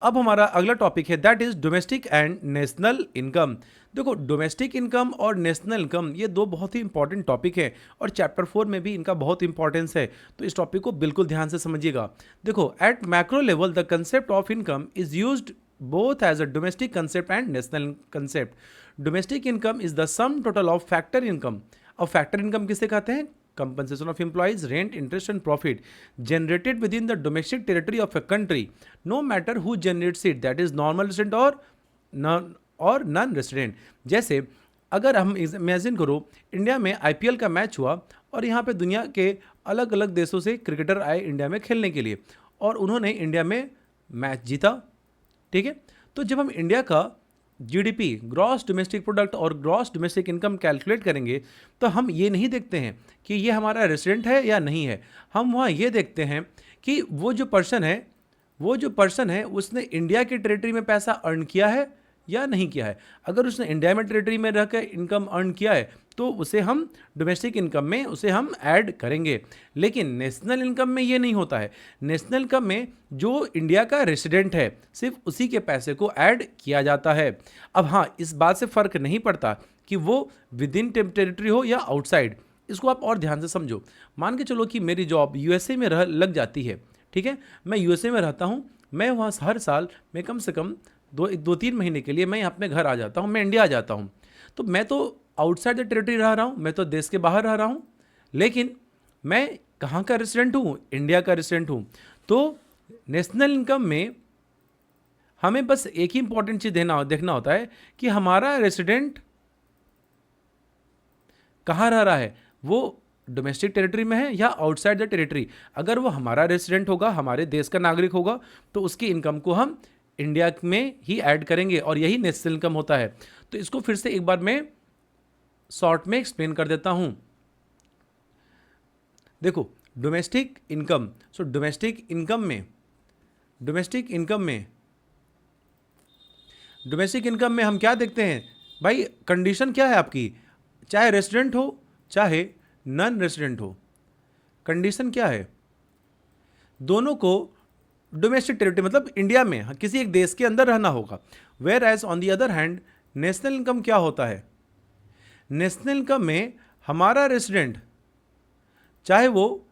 अब हमारा अगला टॉपिक है that is domestic and national income. देखो, डोमेस्टिक इनकम और नेशनल इनकम ये दो बहुत ही इंपॉर्टेंट टॉपिक है और चैप्टर 4 में भी इनका बहुत इंपॉर्टेंस है, तो इस टॉपिक को बिल्कुल ध्यान से समझिएगा। देखो, at macro level the concept of income is used both as a domestic concept and national concept. Domestic income is the sum total of factor income. अब factor income किसे कहते हैं? Compensation of employees, rent, interest and profit generated within the domestic territory of a country, no matter who generates it, that is normal resident or non resident. जैसे अगर हम imagine करो, India में IPL का match हुआ और यहाँ पे दुनिया के अलग अलग देशों से क्रिकेटर आए इंडिया में खेलने के लिए और उन्होंने इंडिया में मैच जीता, ठीक है। तो जब हम इंडिया का जीडीपी, ग्रॉस डोमेस्टिक प्रोडक्ट और ग्रॉस डोमेस्टिक इनकम कैलकुलेट करेंगे तो हम ये नहीं देखते हैं कि ये हमारा रेसिडेंट है या नहीं है। हम वहाँ ये देखते हैं कि वो जो पर्सन है उसने इंडिया के टेरिटरी में पैसा अर्न किया है या नहीं किया है। अगर उसने इंडिया में टेरिटरी में रहकर इनकम अर्न किया है तो उसे हम डोमेस्टिक इनकम में उसे हम ऐड करेंगे। लेकिन नेशनल इनकम में ये नहीं होता है। नेशनल इनकम में जो इंडिया का रेसिडेंट है सिर्फ उसी के पैसे को ऐड किया जाता है। अब हाँ, इस बात से फ़र्क नहीं पड़ता कि वो विद इन टेरिटरी हो या आउटसाइड। इसको आप और ध्यान से समझो। मान के चलो कि मेरी जॉब यूएसए में लग जाती है, ठीक है। मैं यूएसए में रहता हूँ, मैं वहाँ हर साल मैं कम से कम दो तीन महीने के लिए मैं अपने घर आ जाता हूँ, मैं इंडिया आ जाता हूँ। तो मैं तो आउटसाइड द टेरिटरी रह रहा हूँ, मैं तो देश के बाहर रह रहा हूँ, लेकिन मैं कहाँ का रेसिडेंट हूँ? इंडिया का रेसिडेंट हूँ। तो नेशनल इनकम में हमें बस एक ही इंपॉर्टेंट चीज़ देखना होता है कि हमारा रेसिडेंट कहाँ रह रहा है, वो डोमेस्टिक टेरिटरी में है या आउटसाइड द टेरिटरी। अगर वो हमारा रेसिडेंट होगा, हमारे देश का नागरिक होगा, तो उसकी इनकम को हम इंडिया में ही ऐड करेंगे और यही नेशनल इनकम होता है। तो इसको फिर से एक बार मैं शॉर्ट में एक्सप्लेन कर देता हूं। देखो, डोमेस्टिक इनकम, सो डोमेस्टिक इनकम में हम क्या देखते हैं भाई? कंडीशन क्या है आपकी? चाहे रेसिडेंट हो चाहे नॉन रेसिडेंट हो, कंडीशन क्या है? दोनों को डोमेस्टिक टेरिटरी मतलब इंडिया में किसी एक देश के अंदर रहना होगा। Whereas on the other hand national income क्या होता है? नेशनल इनकम में हमारा रेसिडेंट चाहे वो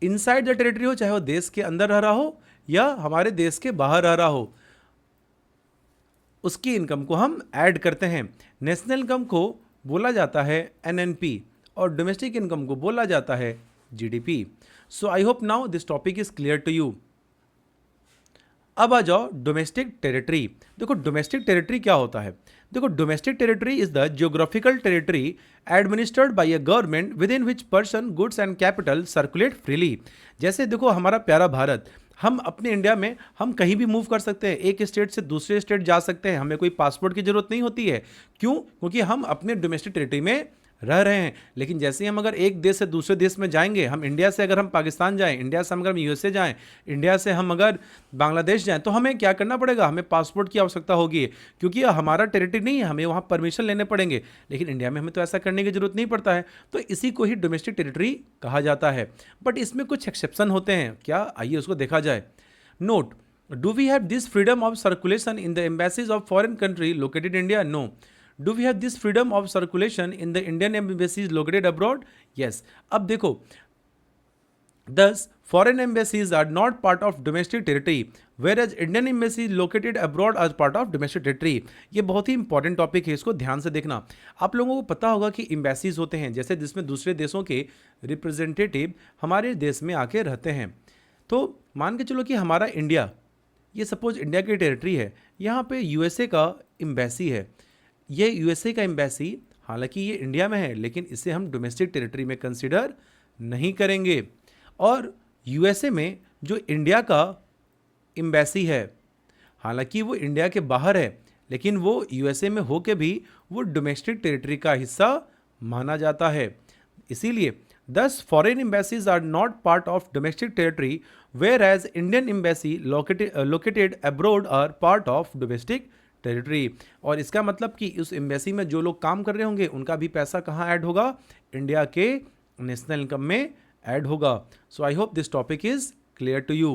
इनसाइड द टेरिटरी हो, चाहे वो देश के अंदर रह रहा हो या हमारे देश के बाहर रह रहा हो, उसकी इनकम को हम ऐड करते हैं। नेशनल इनकम को बोला जाता है एनएनपी और डोमेस्टिक इनकम को बोला जाता है GDP. So I hope now this topic is clear to you. अब आ जाओ डोमेस्टिक टेरिटरी। देखो, डोमेस्टिक टेरिटरी क्या होता है? देखो, domestic territory is the geographical territory administered by a government within which person, goods and capital circulate freely. जैसे देखो, हमारा प्यारा भारत, हम अपने इंडिया में हम कहीं भी मूव कर सकते हैं, एक स्टेट से दूसरे स्टेट जा सकते हैं, हमें कोई पासपोर्ट की जरूरत नहीं होती है। क्यों? क्योंकि हम अपने डोमेस्टिक टेरिटरी में रह रहे हैं। लेकिन जैसे ही हम अगर एक देश से दूसरे देश में जाएंगे, हम इंडिया से अगर हम पाकिस्तान जाएं, इंडिया से हम अगर हम यूएसए जाएं, इंडिया से हम अगर बांग्लादेश जाएं, तो हमें क्या करना पड़ेगा? हमें पासपोर्ट की आवश्यकता होगी, क्योंकि यह हमारा टेरिटरी नहीं है, हमें वहाँ परमिशन लेने पड़ेंगे। लेकिन इंडिया में हमें तो ऐसा करने की जरूरत नहीं पड़ता है, तो इसी को ही डोमेस्टिक टेरिटरी कहा जाता है। बट इसमें कुछ एक्सेप्शन होते हैं। क्या? आइए उसको देखा जाए। Note, do we have this freedom of circulation in the embassies of foreign country located India? No. Do we have this freedom of circulation in the Indian embassies located abroad? Yes. अब देखो, thus foreign embassies are not part of domestic territory, whereas Indian embassies located abroad are part of domestic territory. ये बहुत ही important topic है, इसको ध्यान से देखना। आप लोगों को पता होगा कि एम्बेसीज होते हैं जैसे जिसमें दूसरे देशों के रिप्रेजेंटेटिव हमारे देश में आके रहते हैं। तो मान के चलो कि हमारा इंडिया, ये सपोज इंडिया की टेरिटरी है, यहाँ पे यूएसए का एम्बेसी है। ये यूएसए का एम्बेसी, हालांकि ये इंडिया में है, लेकिन इसे हम डोमेस्टिक टेरिटरी में कंसीडर नहीं करेंगे। और यूएसए में जो इंडिया का एम्बेसी है, हालांकि वो इंडिया के बाहर है, लेकिन वो यूएसए में होके भी वो डोमेस्टिक टेरिटरी का हिस्सा माना जाता है। इसीलिए thus foreign embassies are not part of domestic territory, whereas Indian embassy located abroad are part of domestic territory. और इसका मतलब कि उस एम्बेसी में जो लोग काम कर रहे होंगे उनका भी पैसा कहाँ ऐड होगा? इंडिया के नेशनल इनकम में ऐड होगा। So I hope this topic is clear to you.